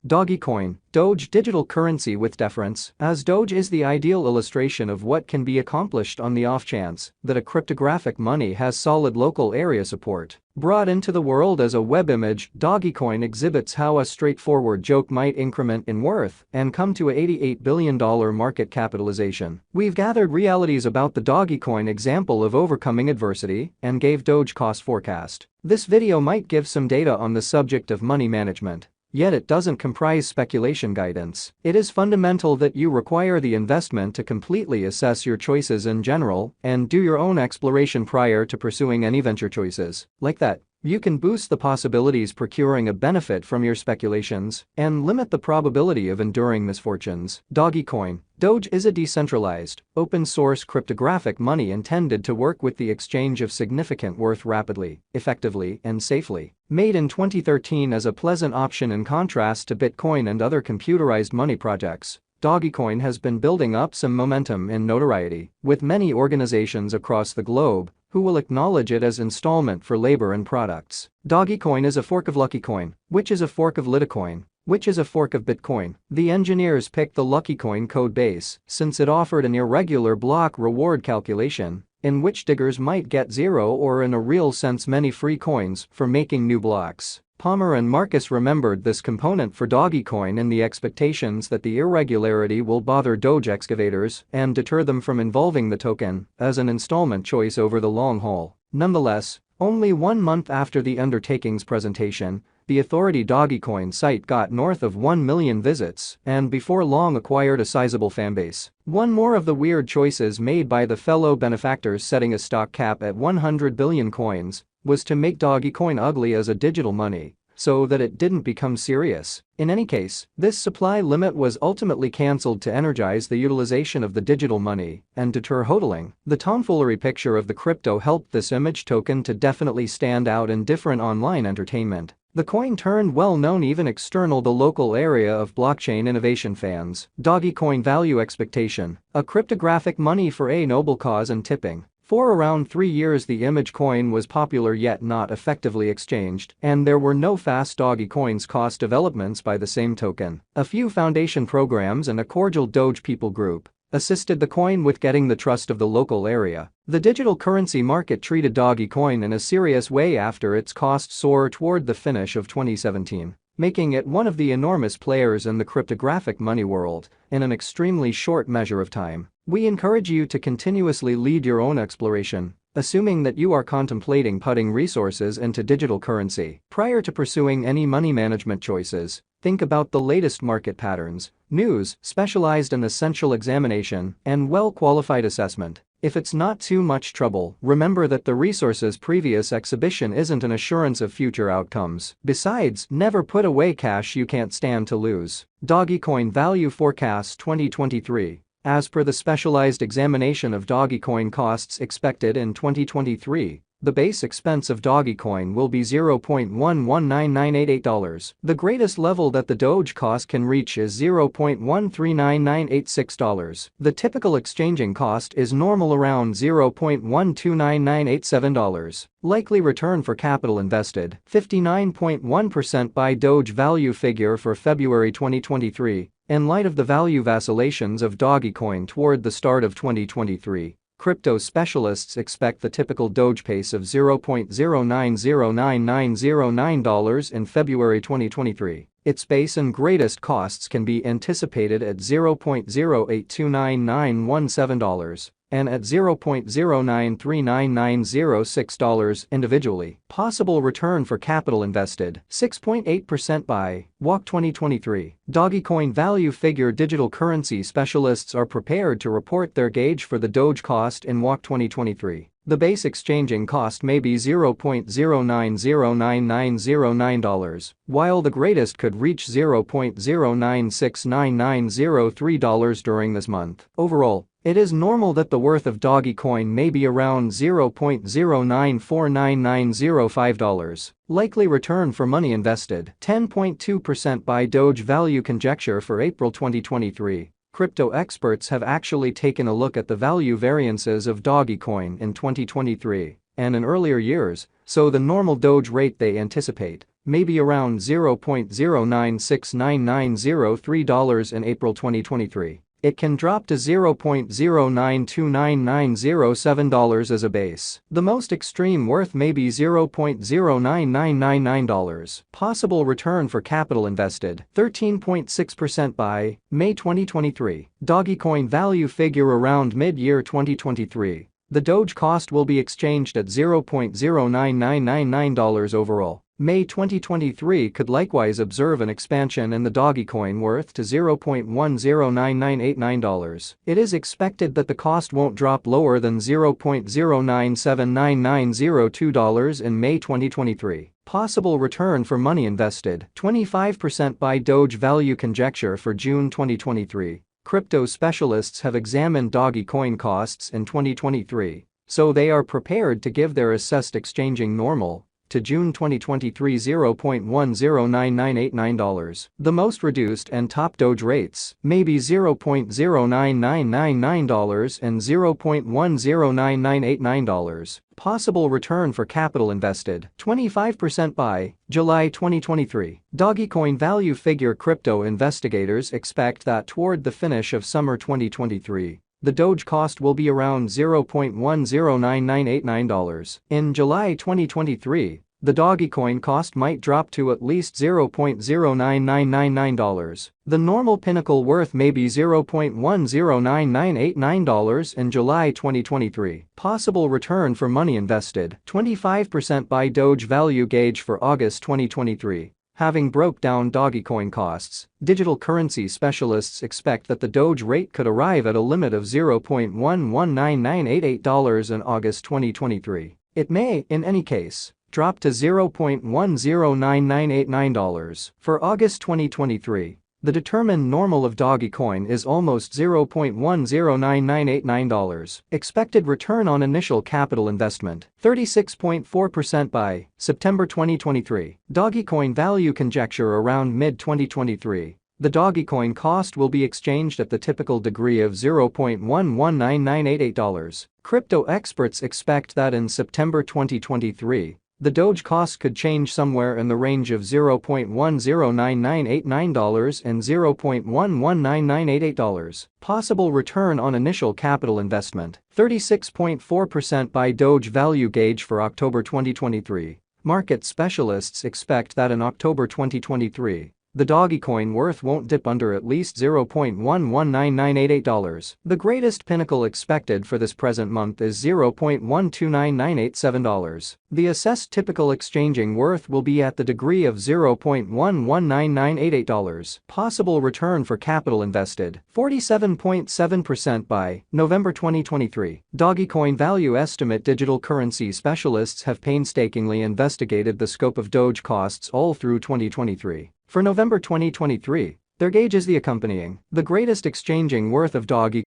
Dogecoin, Doge digital currency with deference, as Doge is the ideal illustration of what can be accomplished on the off chance that a cryptographic money has solid local area support. Brought into the world as a web image, Dogecoin exhibits how a straightforward joke might increment in worth and come to a $88 billion market capitalization. We've gathered realities about the Dogecoin example of overcoming adversity and gave Doge cost forecast. This video might give some data on the subject of money management. Yet it doesn't comprise speculation guidance. It is fundamental that you require the investment to completely assess your choices in general and do your own exploration prior to pursuing any venture choices. Like that, you can boost the possibilities procuring a benefit from your speculations and limit the probability of enduring misfortunes. Dogecoin, Doge is a decentralized, open-source cryptographic money intended to work with the exchange of significant worth rapidly, effectively, and safely. Made in 2013 as a pleasant option in contrast to Bitcoin and other computerized money projects, Dogecoin has been building up some momentum and notoriety, with many organizations across the globe who will acknowledge it as installment for labor and products. Dogecoin is a fork of LuckyCoin, which is a fork of Litecoin, which is a fork of Bitcoin. The engineers picked the LuckyCoin code base since it offered an irregular block reward calculation in which diggers might get zero or in a real sense many free coins for making new blocks. Palmer and Marcus remembered this component for Dogecoin in the expectations that the irregularity will bother Doge excavators and deter them from involving the token as an installment choice over the long haul. Nonetheless, only 1 month after the undertaking's presentation, the authority Dogecoin site got north of 1 million visits and before long acquired a sizable fanbase. One more of the weird choices made by the fellow benefactors setting a stock cap at 100 billion coins was to make Dogecoin ugly as a digital money so that it didn't become serious. In any case, this supply limit was ultimately cancelled to energize the utilization of the digital money and deter hodling. The tomfoolery picture of the crypto helped this image token to definitely stand out in different online entertainment. The coin turned well-known even external the local area of blockchain innovation fans. Dogecoin value expectation, a cryptographic money for a noble cause and tipping. For around 3 years the image coin was popular yet not effectively exchanged, and there were no fast Dogecoins cost developments by the same token. A few foundation programs and a cordial Doge people group assisted the coin with getting the trust of the local area. The digital currency market treated Dogecoin in a serious way after its cost soared toward the finish of 2017, making it one of the enormous players in the cryptographic money world in an extremely short measure of time. We encourage you to continuously lead your own exploration, assuming that you are contemplating putting resources into digital currency. Prior to pursuing any money management choices, think about the latest market patterns, news, specialized and essential examination, and well-qualified assessment. If it's not too much trouble, remember that the resource's previous exhibition isn't an assurance of future outcomes. Besides, never put away cash you can't stand to lose. Dogecoin Value Forecast 2023. As per the specialized examination of Dogecoin costs expected in 2023, the base expense of Dogecoin will be $0.119988. The greatest level that the Doge cost can reach is $0.139986. The typical exchanging cost is normal around $0.129987. Likely return for capital invested, 59.1% by Doge value figure for February 2023. In light of the value vacillations of Dogecoin toward the start of 2023, crypto specialists expect the typical Doge pace of $0.09099909 in February 2023. Its base and greatest costs can be anticipated at $0.0829917 and at $0.0939906 individually. Possible return for capital invested, 6.8% by WAC 2023. Dogecoin value figure digital currency specialists are prepared to report their gauge for the Doge cost in WAC 2023. The base exchanging cost may be $0.0909909, while the greatest could reach $0.0969903 during this month. Overall, it is normal that the worth of Dogecoin may be around $0.0949905. Likely return for money invested, 10.2% by Doge value conjecture for April 2023. Crypto experts have actually taken a look at the value variances of Dogecoin in 2023 and in earlier years, so the normal Doge rate they anticipate may be around $0.0969903 in April 2023. It can drop to $0.0929907 as a base. The most extreme worth may be $0.09999. Possible return for capital invested, 13.6% by May 2023. Dogecoin value figure around mid-year 2023. The Doge cost will be exchanged at $0.09999 overall. May 2023 could likewise observe an expansion in the Dogecoin worth to $0.1099899. It is expected that the cost won't drop lower than $0.0979902 in May 2023. Possible return for money invested, 25% by Doge value conjecture for June 2023. Crypto specialists have examined Dogecoin costs in 2023, so they are prepared to give their assessed exchanging normal to June 2023 $0.1099899. The most reduced and top Doge rates may be $0.09999 and $0.1099899. Possible return for capital invested, 25% by July 2023. Dogecoin value figure crypto investigators expect that toward the finish of summer 2023, the Doge cost will be around $0.1099899. In July 2023, the Dogecoin cost might drop to at least $0.09999. The normal pinnacle worth may be $0.1099899 in July 2023. Possible return for money invested, 25% by Doge value gauge for August 2023. Having broke down Dogecoin costs, digital currency specialists expect that the Doge rate could arrive at a limit of $0.1199888 in August 2023. It may, in any case, drop to $0.1099899. For August 2023, the determined normal of Dogecoin is almost $0.1099899. Expected return on initial capital investment, 36.4% by September 2023. Dogecoin value conjecture around mid-2023. The Dogecoin cost will be exchanged at the typical degree of $0.1199888. Crypto experts expect that in September 2023, the Doge cost could change somewhere in the range of $0.1099899 and $0.1199888. Possible return on initial capital investment, 36.4% by Doge value gauge for October 2023. Market specialists expect that in October 2023, the Dogecoin worth won't dip under at least $0.1199888. The greatest pinnacle expected for this present month is $0.1299887. The assessed typical exchanging worth will be at the degree of $0.1199888. Possible return for capital invested, 47.7% by November 2023. Dogecoin value estimate. Digital currency specialists have painstakingly investigated the scope of Doge costs all through 2023. For November 2023, their gauge is the accompanying. The greatest exchanging worth of Dogecoin